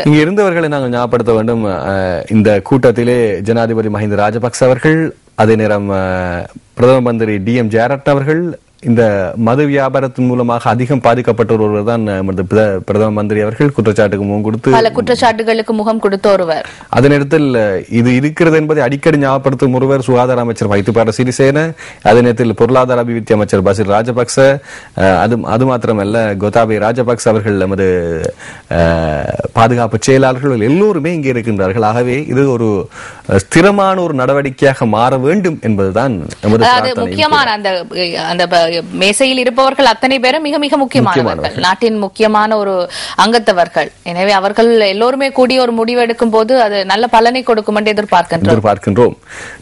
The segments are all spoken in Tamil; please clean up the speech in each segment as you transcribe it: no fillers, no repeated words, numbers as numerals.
இங்க இருந்தவர்களை நாங்கள் ஞாபகப்படுத்த வேண்டும். இந்த கூட்டத்திலே ஜனாதிபதி மஹிந்த ராஜபக்ச அவர்கள், அதே நேரம் பிரதம மந்திரி DM ஜெயரட்ன அவர்கள், இந்த மது வியாபாரத்தின் மூலமாக அதிகம் பாதிக்கப்பட்ட ஒருவர் தான் பிரதம மந்திரி அவர்கள் குற்றச்சாட்டுக்கு முகம் கொடுத்து பல குற்றச்சாட்டுகளுக்கு முகம் கொடுத்த ஒருவர். அதே நேரத்தில் இது இருக்கிறது என்பதை அடிக்கடி ஞாபகப்படுத்தும் ஒருவர் சுகாதார அமைச்சர் மைத்ரிபால சிறிசேன, அதே நேரத்தில் பொருளாதார அபிவிருத்தி அமைச்சர் பசில் ராஜபக்ச, அது மாத்திரமல்ல கோத்தாபய ராஜபக்ச அவர்கள், நமது பாதுகாப்பு செயலாளர்கள் எல்லோருமே இங்கே இருக்கின்றார்கள். ஆகவே இது ஒரு ஸ்திரமான ஒரு நடவடிக்கையாக மாற வேண்டும் என்பதுதான் நமது முக்கியமான அந்த மேசையில் இருப்பவர்கள் அத்தனை பேரும் மிக மிக முக்கியமானவர்கள், நாட்டின் முக்கியமான ஒரு அங்கத்தவர்கள். எனவே அவர்கள் எல்லோருமே கூடிய ஒரு முடிவு எடுக்கும் போது அது நல்ல பலனை கொடுக்கும் என்று எதிர்பார்க்கின்றோம்.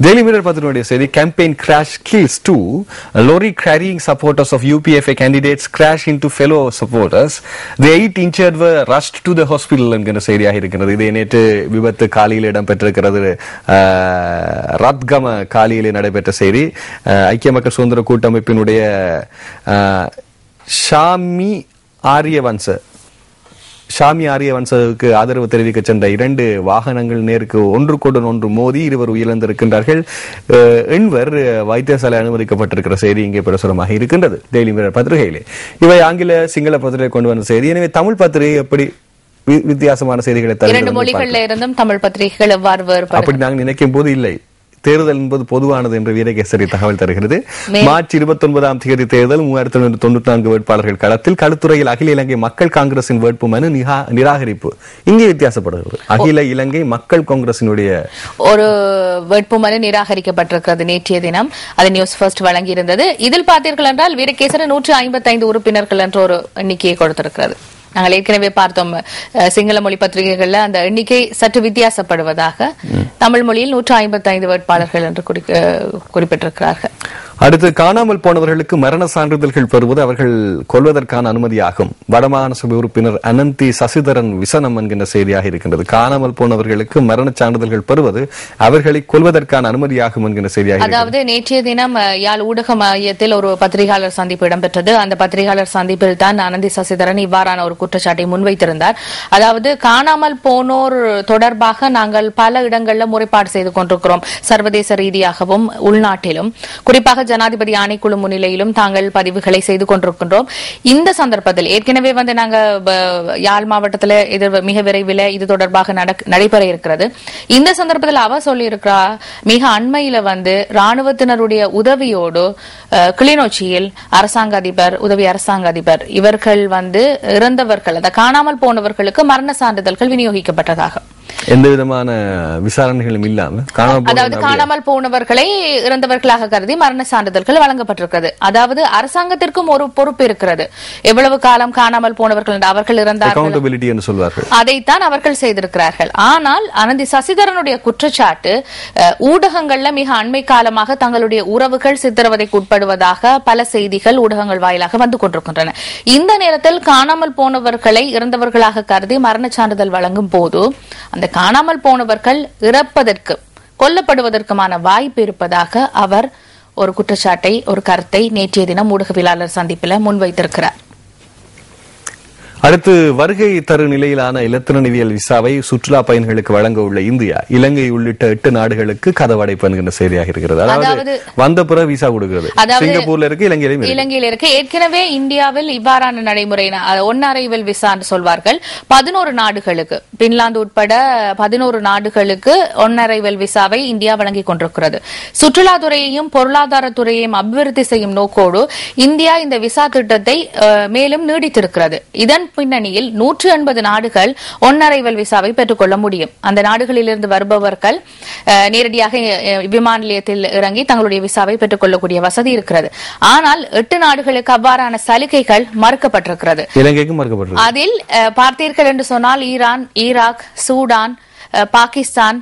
டெய்லி மிரர் பத்திரிகையுடைய செய்தி, campaign crash kills 2 lorry carrying supporters of UPFA candidates crash into fellow supporters, the 8 injured were rushed to the hospital என்கிற செய்தியாக இருக்கிறது. இது நேற்று விபத்து காலியில் இடம்பெற்றிருக்கிறது. ரத்கம காலியிலே நடைபெற்ற செய்தி. ஐக்கிய மக்கள் சுதந்திர கூட்டமைப்பினுடைய ஷாமி ஆரியவன்சவுக்கு ஆதரவு தெரிவிக்க சென்ற 2 வாகனங்கள் நேருக்கு ஒன்று மோதி 2 உயிரிழந்திருக்கின்றார்கள். 8 வைத்தியசாலை அனுமதிக்கப்பட்டிருக்கிற செய்தி இங்கே பிரசுரமாக இருக்கின்றது டெய்லி மிரர் பத்திரிகையிலே. இவை ஆங்கில சிங்கள பத்திரிகை கொண்டு வந்த செய்தி. எனவே தமிழ் பத்திரிகை எப்படி வித்தியாசமான செய்திகளை தரும்? 2 மொழிகளில் இருந்தும் தமிழ் பத்திரிகைகள் எவ்வாறு வேறுபடும் அப்படி நாங்கள் நினைக்கும் போது இல்லை. தேர்தல் என்பது பொதுவானது என்று வீரகேசரி தகவல் தருகிறது. மார்ச் 29ஆம் தேதி தேர்தல் 3094 வேட்பாளர்கள் களத்தில். களுத்துறையில் அகில இலங்கை மக்கள் காங்கிரசின் வேட்புமனு நிராகரிப்பு. இங்கே வித்தியாசப்படுகிறது. அகில இலங்கை மக்கள் காங்கிரசினுடைய ஒரு வேட்புமனு நிராகரிக்கப்பட்டிருக்கிறது நேற்றைய தினம். அது நியூஸ் ஃபர்ஸ்ட் வழங்கி இருந்தது. இதில் பார்த்தீர்கள் என்றால் வீரகேசரி 155 உறுப்பினர்கள் என்ற ஒரு எண்ணிக்கையை கொடுத்திருக்கிறது. நாங்கள் ஏற்கனவே பார்த்தோம் சிங்கள மொழி பத்திரிகைகள்ல அந்த எண்ணிக்கை சற்று வித்தியாசப்படுவதாக. தமிழ் மொழியில் 155 வேட்பாளர்கள் என்று குறிப்பிட்டிருக்கிறார்கள். அடுத்து, காணாமல் போனவர்களுக்கு மரண சான்றிதழ்கள் பெறுவது அவர்கள் கொல்வதற்கான அனுமதியாகும். வடமாகாண சபை உறுப்பினர் அனந்தி சசிதரன் விசனம் என்கின்ற செய்தியாக இருக்கின்றது. காணாமல் போனவர்களுக்கு மரண சான்றிதழ்கள் பெறுவது அவர்களை கொல்வதற்கான அனுமதியாகும் என்கின்ற செய்தியாக. அதாவது நேற்றைய தினம் யாழ் ஊடக மையத்தில் ஒரு பத்திரிகையாளர் சந்திப்பு இடம்பெற்றது. அந்த பத்திரிகையாளர் சந்திப்பில் தான் அனந்தி சசிதரன் இவ்வாறான ஒரு குற்றச்சாட்டை முன்வைத்திருந்தார். அதாவது காணாமல் போனோர் தொடர்பாக நாங்கள் பல இடங்களில் முறைப்பாடு செய்து கொண்டிருக்கிறோம், சர்வதேச ரீதியாகவும் உள்நாட்டிலும். குறிப்பாக ஜனாதிபதி ஆணைக்குழு முன்னிலையிலும் தாங்கள் பதிவுகளை செய்து கொண்டிருக்கின்றோம். இந்த சந்தர்ப்பத்தில் ஏற்கனவே நாங்க யாழ் மாவட்டத்தில் மிக விரைவில் இது தொடர்பாக நடைபெற இருக்கிறது. இந்த சந்தர்ப்பத்தில் அவர் சொல்லியிருக்கிறா, மிக அண்மையில ராணுவத்தினருடைய உதவியோடு கிளிநொச்சியில் அரசாங்க அதிபர், உதவி அரசாங்க அதிபர் இவர்கள் இறந்தவர்கள், அந்த காணாமல் போனவர்களுக்கு மரண சான்றிதழ்கள் விநியோகிக்கப்பட்டதாக, எந்த விதமான விசாரணைகளும் இல்லாம அதாவது காணாமல் போனவர்களை இறந்தவர்களாக கருதி மரண சான்றிதழ்கள் வழங்கப்பட்டிருக்கிறது. அதாவது அரசாங்கத்திற்கும் ஒரு பொறுப்பு இருக்கிறது. எவ்வளவு காலம் காணாமல் போனவர்கள் அவர்கள் இறந்தார்கள், அதைத்தான் அவர்கள் செய்திருக்கிறார்கள். ஆனால் அனந்தி சசிதரனுடைய குற்றச்சாட்டு, ஊடகங்கள்ல மிக அண்மை காலமாக தங்களுடைய உறவுகள் சித்திரவதைக்கு உட்படுவதாக பல செய்திகள் ஊடகங்கள் வாயிலாக வந்து கொண்டிருக்கின்றன. இந்த நேரத்தில் காணாமல் போனவர்களை இறந்தவர்களாக கருதி மரண சான்றிதழ் வழங்கும் போது அந்த காணாமல் போனவர்கள் இறப்பதற்கு, கொல்லப்படுவதற்குமான வாய்ப்பு இருப்பதாக அவர் ஒரு குற்றச்சாட்டை, ஒரு கருத்தை நேற்றைய தினம் ஊடகவியலாளர் சந்திப்பில் முன்வைத்திருக்கிறார். அடுத்து, வருகை தரு நிலையிலான இலத்திரனியல் விசாவை சுற்றுலா பயணிகளுக்கு வழங்க உள்ள இந்தியா, இலங்கை உள்ளிட்ட 8 நாடுகளுக்கு கதவடைப்பு என்கிற செய்தியாக இருக்கிறது. அதாவது வந்த பிறகு விசா கொடுக்கிறது. சிங்கப்பூர்ல இருக்கு, இலங்கையில இருக்கு. ஏற்கனவே இந்தியாவில் இவ்வாறான நடைமுறை ஒன் அரைவல் விசா என்று சொல்வார்கள். 11 நாடுகளுக்கு, பின்லாந்து உட்பட 11 நாடுகளுக்கு ஒன் அரைவல் விசாவை இந்தியா வழங்கிக் கொண்டிருக்கிறது. சுற்றுலாத்துறையையும் பொருளாதாரத்துறையையும் அபிவிருத்தி செய்யும் நோக்கோடு இந்தியா இந்த விசா திட்டத்தை மேலும் நீடித்திருக்கிறது. இதன் பின்னணியில் 180 நாடுகள் ஒன் அரைவல் விசாவை பெற்றுக்கொள்ள முடியும். அந்த நாடுகளிலிருந்து வருபவர்கள் நேரடியாக விமான நிலையத்தில் இறங்கி தங்களுடைய விசாவை பெற்றுக்கொள்ளக்கூடிய வசதி இருக்கிறது. ஆனால் 8 நாடுகளுக்கு அவ்வாறான சலுகைகள் மறுக்கப்பட்டிருக்கிறது. அதில் பார்த்தீர்கள் என்று சொன்னால் ஈரான், ஈராக், சூடான், பாகிஸ்தான்,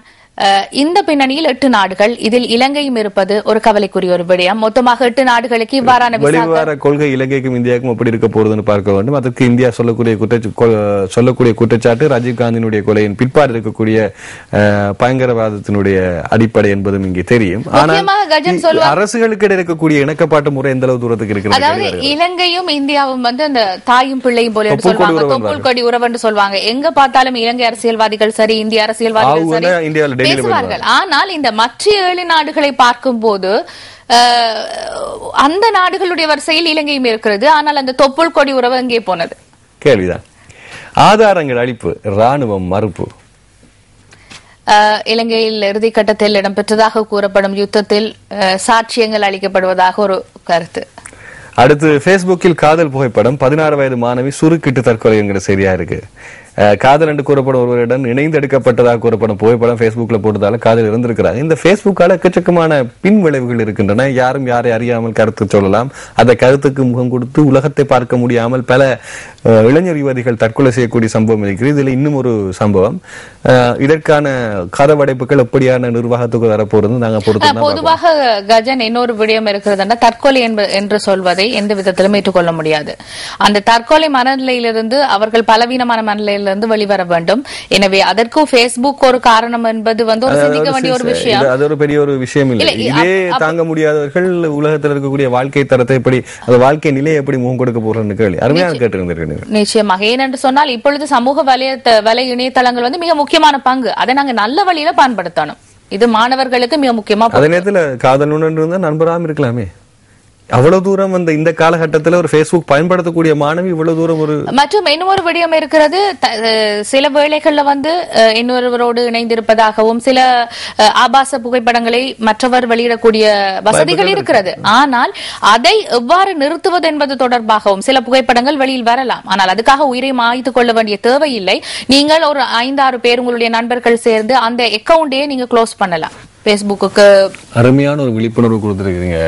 இந்த பின்னணியில் 8 நாடுகள், இதில் இலங்கையும் இருப்பது ஒரு கவலைக்குரிய ஒரு விடயம். மொத்தமாக 8 நாடுகளுக்கு இவ்வாறான வெளிவார கொள்கை இலங்கைக்கும் இந்தியாவுக்கும் எப்படி இருக்க போறதுன்னு பார்க்க வேண்டும். அதற்கு இந்தியா சொல்லக்கூடிய குற்றச்சாட்டு ராஜீவ்காந்தியினுடைய கொலையின் பிற்பாடு இருக்கக்கூடிய பயங்கரவாதத்தினுடைய அடிப்படை என்பதும் இங்கே தெரியும். ஆனால் அரசுகளுக்கு இடையே இருக்கக்கூடிய இணக்கப்பாட்டு முறை எந்த அளவு தூரத்துக்கு இருக்கிறது? அதாவது இலங்கையும் இந்தியாவும் வந்து அந்த தாயும் பிள்ளையும் போல சொல்லுவாங்க, தொப்புள் கொடி உறவு என்று சொல்வாங்க. எங்க பார்த்தாலும் இலங்கை அரசியல்வாதிகள் சரி, இந்திய அரசியல்வாதிகள் சரி பேசுவார்கள். ஆனால் இந்த மற்ற 7 நாடுகளை பார்க்கும் போது அந்த நாடுகளுடைய வரிசையில் இலங்கையும் இருக்கிறது. ஆனால் அந்த தொப்புள் கொடி உறவு எங்கே போனது? கேள்விதான். ஆதாரங்கள் அளிப்பு, ராணுவம் மறுப்பு. இலங்கையில் இறுதிக்கட்டத்தில் இடம்பெற்றதாக கூறப்படும் யுத்தத்தில் சாட்சியங்கள் அளிக்கப்படுவதாக ஒரு கருத்து. அடுத்து பேஸ்புக்கில் காதல் புகைப்படம், 16 வயது மாணவி சுருக்கிட்டு தற்கொலை என்கிற செய்தியா இருக்கு. காதல் என்று கூறப்படும் ஒருவரிடம் இணைந்து எடுக்கப்பட்டதாக கூறப்படும் புகைப்படம் பேஸ்புக்ல போட்டதால காதல் இருந்திருக்கிறாங்க. இந்த பேஸ்புக்கால எக்கச்சக்கமான பின் விளைவுகள் இருக்கின்றன. யாரும் யாரை அறியாமல் கருத்து சொல்லலாம். அந்த கருத்துக்கு முகம் கொடுத்து உலகத்தை பார்க்க முடியாமல் பல இளைஞர் யுவதிகள் தற்கொலை செய்யக்கூடிய சம்பவம் இருக்கிறது. இதுல இன்னும் ஒரு சம்பவம். இதற்கான கதவடைப்புகள் எப்படியான நிர்வாகத்துக்கு வரப்போறது நாங்க பொதுவாக கஜன் இன்னொரு விடயம் இருக்கிறது. தற்கொலை என்று சொல்வதை எந்த விதத்திலும் ஏற்றுக்கொள்ள முடியாது. அந்த தற்கொலை மனநிலையிலிருந்து அவர்கள் பலவீனமான மனநிலையிலிருந்து வெளிவர வேண்டும். எனவே அதற்கு பேஸ்புக் ஒரு காரணம் என்பது வந்து ஒரு சிந்திக்க வேண்டிய ஒரு விஷயம். அது ஒரு பெரிய ஒரு விஷயம் இல்லை. இதே தாங்க முடியாதவர்கள் உலகத்தில் இருக்கக்கூடிய வாழ்க்கை தரத்தை எப்படி, அந்த வாழ்க்கை நிலையை எப்படி முகம் கொடுக்க போறன்னு கேள்வி அருமையாக கேட்டிருந்திருக்கீங்க. நிச்சயமாக. ஏனென்று சொன்னால் இப்பொழுது சமூக வலை இணையதளங்கள் வந்து மிக முக்கியமான பங்கு. அதை நாங்க நல்ல வழியில பயன்படுத்தணும். இது மாணவர்களுக்கு மிக முக்கியமா. அதே நேரத்தில் காதல் இருந்தா நண்பராம இருக்கலாமே. அவ்வளவு தூரம் அந்த இந்த காலகட்டத்தில் ஒரு பேஸ்புக் பயன்படுத்தக்கூடிய மாணவி இவ்வளவு தூரம் ஒரு மற்றும் இன்னொரு விடயம் இருக்கிறது. சில வேளைகள்ல வந்து இன்னொருவரோடு இணைந்திருப்பதாகவும் சில ஆபாச புகைப்படங்களை மற்றவர் வெளியிடக்கூடிய வசதிகள் இருக்கிறது. ஆனால் அதை எவ்வாறு நிறுத்துவது என்பது தொடர்பாகவும் சில புகைப்படங்கள் வெளியில் வரலாம். ஆனால் அதுக்காக உயிரை மாய்த்து கொள்ள வேண்டிய தேவையில்லை. நீங்கள் ஒரு 5-6 பேர் உங்களுடைய நண்பர்கள் சேர்ந்து அந்த அக்கவுண்டையே நீங்க க்ளோஸ் பண்ணலாம். பேஸ்புக்கு அருமையான ஒரு விழிப்புணர்வு கொடுத்திருக்கீங்க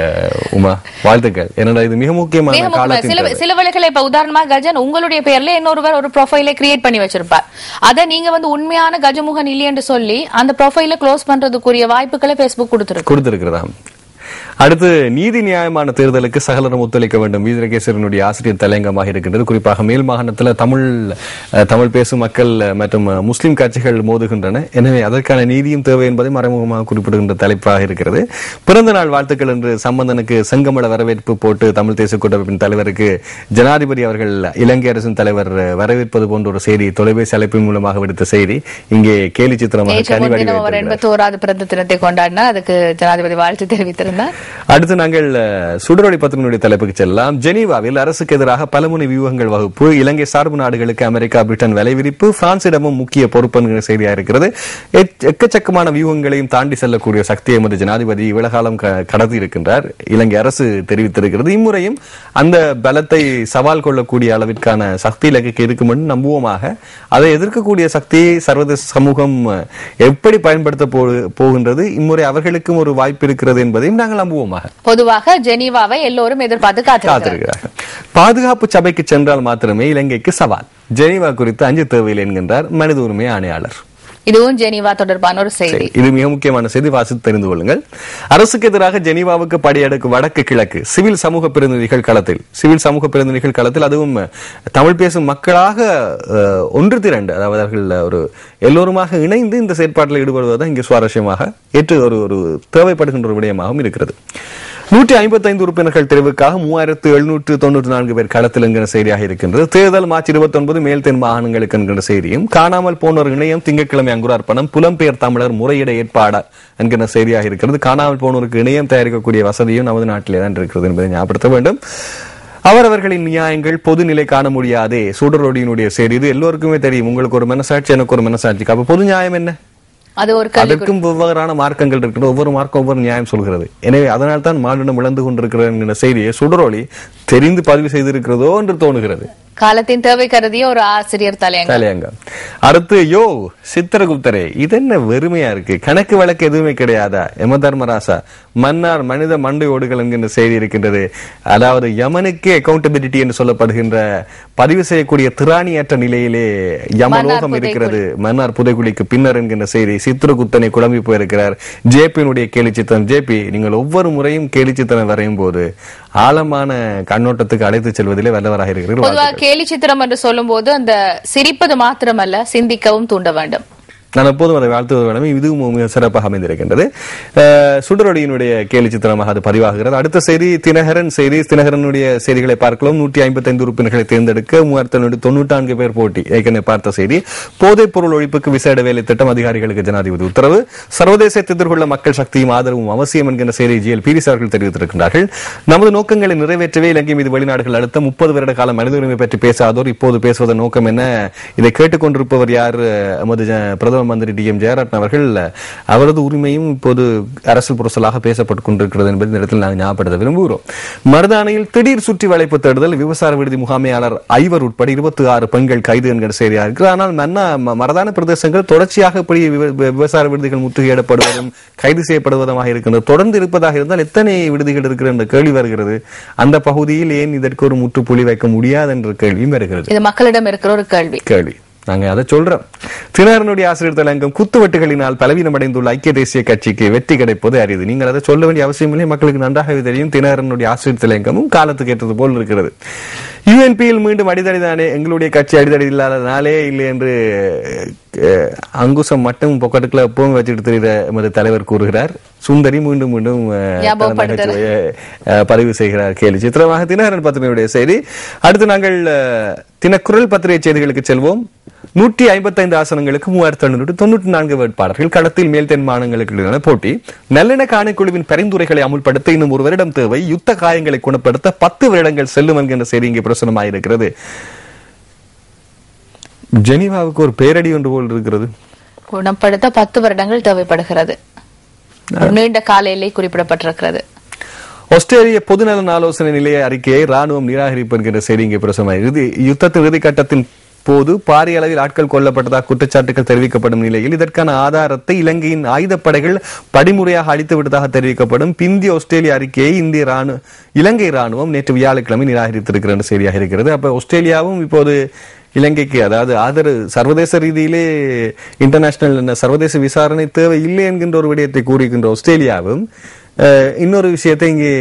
உமா, வாழ்த்துக்கள். என்னடா இது மிக முக்கியமான காலத்தில் சில வேளைகளை இப்ப உதாரணமா கஜன் உங்களுடைய பெயர்ல இன்னொருவர் ஒரு ப்ரொஃபைலை கிரியேட் பண்ணி வச்சிருப்பார். அதை நீங்க வந்து உண்மையான கஜமுகன் இல்லை என்று சொல்லி அந்த ப்ரொஃபைலை க்ளோஸ் பண்றதுக்குரிய வாய்ப்புகளை பேஸ்புக் கொடுத்திருக்கிறதா. அடுத்து நீதி நியாயமான தேர்தலுக்கு சகலரும் ஒத்துழைக்க வேண்டும். வீரகேசரனுடைய ஆசிரியர் தலையங்கமாக இருக்கின்றது. குறிப்பாக மேல் மாகாணத்தில் தமிழ் பேசும் மக்கள் மற்றும் முஸ்லிம் கட்சிகள் மோதுகின்றன. எனவே அதற்கான நீதியும் தேவை என்பதை மறைமுகமாக குறிப்பிடுகின்ற தலைப்பாக இருக்கிறது. பிறந்த நாள் வாழ்த்துக்கள் என்று சம்பந்தனுக்கு செங்கமல வரவேற்பு போட்டு தமிழ் தேசிய கூட்டமைப்பின் தலைவருக்கு ஜனாதிபதி அவர்கள் இலங்கை அரசின் தலைவர் வரவேற்பது போன்ற ஒரு செய்தி தொலைபேசி அழைப்பின் மூலமாக விடுத்த செய்தி இங்கே கேலி சித்திரமாக 81வது பிறந்த தினத்தை கொண்டாடினார். அதுக்கு ஜனாதிபதி வாழ்த்து தெரிவித்திருந்தார். அடுத்து நாங்கள் சுடரொளி பத்திரிகையுடைய தலைப்புக்கு செல்லலாம். ஜெனீவாவில் அரசுக்கு எதிராக பலமுனை வியூகங்கள் வகுப்பு, இலங்கை சார்பு நாடுகளுக்கு அமெரிக்கா பிரிட்டன் விலை விரிப்பு, பிரான்சிடமும் முக்கிய பொறுப்பு செய்தியா இருக்கிறது. எக்கச்சக்கமான வியூகங்களையும் தாண்டி செல்லக்கூடிய சக்தியை எமது ஜனாதிபதி இவ்வளகாலம் கடத்தி இருக்கின்றார். இலங்கை அரசு தெரிவித்திருக்கிறது. இம்முறையும் அந்த பலத்தை சவால் கொள்ளக்கூடிய அளவிற்கான சக்தி இலங்கைக்கு இருக்கும் என்று நம்புவோமாக. அதை எதிர்க்கக்கூடிய சக்தியை சர்வதேச சமூகம் எப்படி பயன்படுத்த போகின்றது, இம்முறை அவர்களுக்கும் ஒரு வாய்ப்பு இருக்கிறது என்பதையும் நாங்கள் நம்புவோமாக. பொதுவாக ஜெனீவாவை எல்லோரும் எதிர்பார்த்து காத்திருக்கிறார்கள். பாதுகாப்பு சபைக்கு சென்றால் மாத்திரமே இலங்கைக்கு சவால். ஜெனீவா குறித்து அஞ்சு தேவையில்லை என்கின்றார் மனித உரிமை ஆணையாளர். இதுவும் ஜெனீவா தொடர்பான ஒரு செய்தி. இது மிக முக்கியமான செய்தி, வாசித்து தெரிந்து கொள்ளுங்கள். அரசுக்கு எதிராக ஜெனீவாவுக்கு படியெடுக்கும் வடக்கு கிழக்கு சிவில் சமூக பிரதிநிதிகள் களத்தில் அதுவும் தமிழ் பேசும் மக்களாக ஒன்று திரண்டு, அதாவது அவர்கள் ஒரு எல்லோருமாக இணைந்து இந்த செயற்பாட்டில் ஈடுபடுவதுதான் இங்கு சுவாரஸ்யமாக ஏற்று ஒரு தேவைப்படுகின்ற ஒரு விடயமாகவும் இருக்கிறது. 155 உறுப்பினர்கள் தெரிவுக்காக 3794 பேர் களத்தில் என்கிற செய்தியாக இருக்கின்றது. தேர்தல் மார்ச் 29 மேல் தென் மாகாணங்களுக்கு என்கிற செய்தியும், காணாமல் போனோர் இணையம் திங்கட்கிழமை அங்குரார்ப்பணம், புலம்பெயர் தமிழர் முறையிட ஏற்பாடு என்கிற செய்தியாக இருக்கிறது. காணாமல் போனோருக்கு இணையம் தயாரிக்கக்கூடிய வசதியும் நமது நாட்டிலே தான் இருக்கிறது என்பதை ஞாபகப்படுத்த வேண்டும். அவரவர்களின் நியாயங்கள் பொதுநிலை காண முடியாதே சுடரொடியினுடைய செய்தி. இது எல்லோருக்குமே தெரியும். உங்களுக்கு ஒரு மனசாட்சி, எனக்கு ஒரு மனசாட்சி. அப்ப பொது நியாயம் என்ன? அதற்கும் வெவ்வேறான மார்க்கங்கள் இருக்கிறது. ஒவ்வொரு மார்க்கம் ஒவ்வொரு நியாயம் சொல்கிறது. எனவே அதனால் தான் மாநிலம் இழந்து கொண்டிருக்கிற செய்தியை சுடரொளி தெரிந்து பதிவு செய்திருக்கிறதோ என்று தோணுகிறது. காலத்தின் தேவை கருதிய ஒரு ஆசிரியர் தலையங்கம். அடுத்து சித்திரகுப்தரே, இது என்ன வெறுமையா இருக்கு, கணக்கு வழக்கு எதுவுமே கிடையாதா? யம தர்மராசா மன்னார் மனித மண்டை ஓடுகள் என்கின்ற செய்தி இருக்கின்றது. அதாவது யமனுக்கு அக்கௌண்டபிலிட்டி என்று சொல்லப்படுகின்ற பதிவு செய்யக்கூடிய திராணியற்ற நிலையிலே யமலோகம் இருக்கிறது மன்னார் புதைக்குழிக்கு பின்னர் என்கின்ற செய்தி. சித்திரகுப்தனை குழம்பி போயிருக்கிறார். ஜேபியினுடைய கேலி சித்திரம். ஜேபி, நீங்கள் ஒவ்வொரு முறையும் கேலி சித்திரம் வரையும் போது ஆழமான கண்ணோட்டத்துக்கு அழைத்து செல்வதிலே வல்லவராக இருக்கிறீர்கள். கேலி சித்திரம் என்று சொல்லும் போது அந்த சிரிப்பது மாத்திரமல்ல, சிந்திக்கவும் தூண்ட வேண்டும். நான் எப்போதும் அதை வாழ்த்துவது வேணும். இதுவும் மிக சிறப்பாக அமைந்திருக்கின்றது. சுடரொடியினுடைய கேலி சித்திரமாக அது பதிவாகிறது. அடுத்த செய்தி தினகரன் செய்தி. தினகரனுடைய செய்திகளை பார்க்கலாம். 155 உறுப்பினர்களை தேர்ந்தெடுக்க 3094 பேர் போட்டி. ஏற்கனவே பார்த்த செய்தி. போதைப் பொருள் ஒழிப்புக்கு விசேட வேலை திட்டம் அதிகாரிகளுக்கு ஜனாதிபதி உத்தரவு. சர்வதேசத்தை எதிர்கொள்ள மக்கள் சக்தியும் ஆதரவும் அவசியம் என்கின்ற செய்தி ஜிஎல் பீரிஸ் அவர்கள் தெரிவித்திருக்கிறார்கள். நமது நோக்கங்களை நிறைவேற்றவே இலங்கை மீது வெளிநாடுகள் அடுத்த 30 வருட கால மனித உரிமை பற்றி பேசாதோர் இப்போது பேசுவதன் நோக்கம் என்ன? இதை கேட்டுக்கொண்டிருப்பவர் யார்? எமது பிரதம மந்திரி டி.எம். ஜெயராஜன் அவர்கள். அவரது உரிமையும் இப்போது அரசியல் புரசலாக பேசப்பட்டுக் கொண்டிருக்கிறது என்பதை இந்த இடத்தில் நாங்கள் ஞாபகப்படுத்த விரும்புகிறோம். மருதானையில் திடீர் சுற்றி வளைப்பு தேடுதல். விவசாய விடுதி முகாமையாளர் ஐவர் உட்பட 26 பெண்கள் கைது என்கிற செய்தியாக இருக்கிறது. ஆனால் மருதான பிரதேசங்கள் தொடர்ச்சியாக இப்படி விவசாய விடுதிகள் முற்றுகையிடப்படுவதும் கைது செய்யப்படுவதுமாக இருக்கின்றது. தொடர்ந்து இருப்பதாக இருந்தால் எத்தனை விடுதிகள் இருக்கிற என்ற கேள்வி வருகிறது. அந்த பகுதியில் ஏன் இதற்கு ஒரு முற்றுப்புள்ளி வைக்க முடியாது என்ற கேள்வியும் வருகிறது. இது மக்களிடம் இருக்கிற ஒரு கேள்வி. நாங்க அதை சொல்றோம். தினகரனுடைய ஆசிரியர் தலையங்கம். குத்துவெட்டுகளினால் பலவீனமடைந்துள்ள ஐக்கிய தேசிய கட்சிக்கு வெற்றி கிடைப்பது அரிது. நீங்கள் அதை சொல்ல வேண்டிய அவசியம் இல்லை, மக்களுக்கு நன்றாகவே தெரியும். தினகரனுடைய ஆசிரியர் தலையங்கமும் காலத்துக்கு ஏற்றது போல் இருக்கிறது. யுஎன்பியில் மீண்டும் அடிதடிதானே, எங்களுடைய கட்சி அடிதடி இல்லாத நாளே இல்லை என்று அங்குசம் மட்டும் பொக்கெட்டுக்குள்ள எப்பவும் வச்சுட்டு தெரிகிற எமது தலைவர் கூறுகிறார். சுந்தரி மீண்டும் பதிவு செய்கிறார் கேலி சித்திரமாக. தினகரன் பத்திரிகையுடைய செய்தி. அடுத்து நாங்கள் தினக்குரல் பத்திரிகை செய்திகளுக்கு செல்வோம். 155 ஆசனங்களுக்கு 3794 வேட்பாளர்கள் களத்தில். மேல் தென் மாநிலங்களுக்கு போட்டி. நல்லிணக்க ஆணைக்குழுவின் பரிந்துரைகளை அமுல்படுத்த இன்னும் 1 வருடம் தேவை. யுத்த காயங்களை குணப்படுத்த 10 வருடங்கள் செல்லும் என்கின்ற செய்தி இங்கே பிரசுரமாயிருக்கிறது. ஜெனீவாவுக்கு ஒரு பேரடி ஒன்று போல் இருக்கிறது. குணப்படுத்த 10 வருடங்கள் தேவைப்படுகிறது. நீண்ட கால எல்லை குறிப்பிடப்பட்டிருக்கிறது. ஆஸ்திரேலிய பொதுநலன் ஆலோசனை நிலைய அறிக்கையை ராணுவம் நிராகரிப்பு என்கிற செய்தி இங்கே பிரசுரமாகிறது. யுத்தத்தின் இறுதிக்கட்டத்தின் போது பாரிய அளவில் ஆட்கள் கொல்லப்பட்டதாக குற்றச்சாட்டுகள் தெரிவிக்கப்படும் நிலையில் இதற்கான ஆதாரத்தை இலங்கையின் ஆயுதப்படைகள் படிமுறையாக அளித்து விட்டதாக தெரிவிக்கப்படும் பிந்திய ஆஸ்திரேலிய அறிக்கையை இலங்கை ராணுவம் நேற்று வியாழக்கிழமை நிராகரித்திருக்கிற செய்தியாக இருக்கிறது. அப்ப ஆஸ்திரேலியாவும் இப்போது இலங்கைக்கு அதாவது ஆதரவு சர்வதேச ரீதியிலே இன்டர்நேஷனல் சர்வதேச விசாரணை தேவை இல்லை என்கின்ற ஒரு விடயத்தை கூறுகின்ற ஆஸ்திரேலியாவும் இன்னொரு விஷயத்தை இங்கே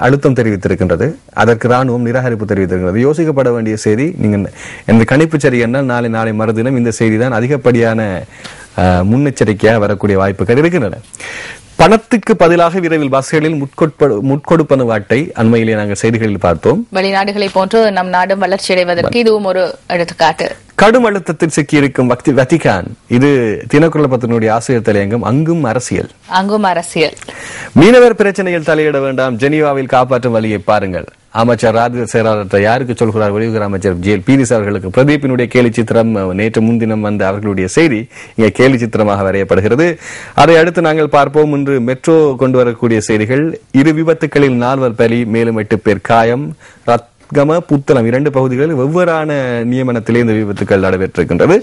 அழுத்தம் தெரிவித்திருக்கின்றது. அதற்கு ராணுவம் நிராகரிப்பு தெரிவித்திருக்கிறது. யோசிக்கப்பட வேண்டிய செய்தி. நீங்கள் எந்த கணிப்பு சரி என்றால் நாளை மறுதினம் இந்த செய்தி தான் அதிகப்படியான முன்னெச்சரிக்கையாக வரக்கூடிய வாய்ப்புகள் இருக்கின்றன. பணத்துக்கு பதிலாக விரைவில் பஸ்களில் முட்கொடுப்பன வாட்டை அண்மையிலே நாங்கள் செய்திகளில் பார்த்தோம். வெளிநாடுகளை போன்று நம் நாடும் வளர்ச்சி அடைவதற்கு இதுவும் ஒரு எடுத்துக்காட்டு. கடும் அழுத்தத்தில் சிக்கியிருக்கும் வத்திகான். இது தினக்குரல் பத்தினுடைய ஆசிரியர் தலையங்கம். அங்கும் அரசியல். மீனவர் பிரச்சனையில் தலையிட வேண்டாம், ஜெனீவாவில் காப்பாற்றும் வழியை பாருங்கள். அமைச்சர் ராஜ சேராரத்தை யாருக்கு சொல்கிறார்? வெளியுறவு அமைச்சர் ஜிஎல் பீரிஸ் அவர்களுக்கு. பிரதீப்பினுடைய கேலி சித்திரம் நேற்று முன்தினம் வந்த அவர்களுடைய செய்தி இங்கே கேலி சித்திரமாக வரையப்படுகிறது. அதை அடுத்து நாங்கள் பார்ப்போம். இன்று மெட்ரோ கொண்டு வரக்கூடிய செய்திகள். 2 விபத்துகளில் 4 பலி, மேலும் 8 பேர் காயம். புத்தளம் 2 பகுதிகளில் வெவ்வேறான நியமனத்திலே இந்த விபத்துக்கள் நடைபெற்றிருக்கின்றது.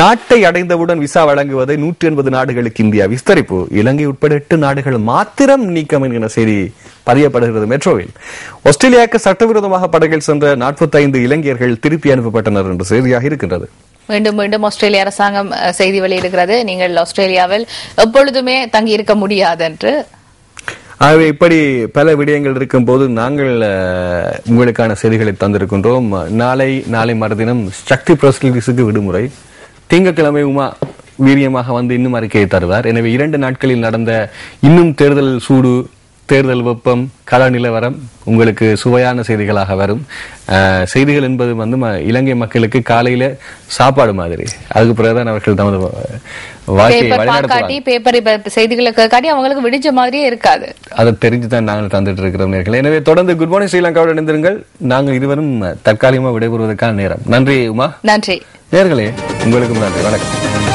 நாட்டை அடைந்தவுடன் விசா வழங்குவதை 180 நாடுகளுக்கு இந்தியா விஸ்தரிப்பு. இலங்கை உட்பட 8 நாடுகள் மாத்திரம் நீக்கம் என்கிற செய்தி பதியப்படுகிறது மெட்ரோவில். ஆஸ்திரேலியாவுக்கு சட்டவிரோதமாக படகில் சென்ற 45 இலங்கையர்கள் திருப்பி அனுப்பப்பட்டனர் என்று செய்தியாக இருக்கின்றது. மீண்டும் ஆஸ்திரேலிய அரசாங்கம் செய்தி வெளியிடுகிறது, நீங்கள் ஆஸ்திரேலியாவில் எப்பொழுதுமே தங்கி இருக்க முடியாது என்று. ஆகவே இப்படி பல விடயங்கள் இருக்கும் போது நாங்கள் உங்களுக்கான செய்திகளை தந்திருக்கின்றோம். நாளை மறுதினம் சக்தி பிரஸ்லிஸுக்கு விடுமுறை. திங்கட்கிழமை உமா வீரியமாக வந்து இன்னும் அறிக்கையை தருவார். எனவே 2 நாட்களில் நடந்த இன்னும் தேர்தல் சூடு, தேர்தல் வெப்பம், கள நிலவரம் உங்களுக்கு சுவையான செய்திகளாக வரும். செய்திகள் என்பது வந்து இலங்கை மக்களுக்கு காலையில சாப்பாடு மாதிரி. அதுக்கு பிறகுதான் அவர்கள் தமது செய்திகளுக்கு காட்டி அவங்களுக்கு விடிஞ்ச மாதிரியே இருக்காது. அதை தெரிஞ்சுதான் நாங்கள் தந்துட்டு இருக்கிறோம் நேயர்களே. எனவே தொடர்ந்து குட் மார்னிங் ஸ்ரீலங்காவோடு இணைந்திருங்கள். நாங்கள் இருவரும் தற்காலிகமாக விடைபெறுவதற்கான நேரம். நன்றி உமா. நன்றி நேயர்களே, உங்களுக்கும் நன்றி. வணக்கம்.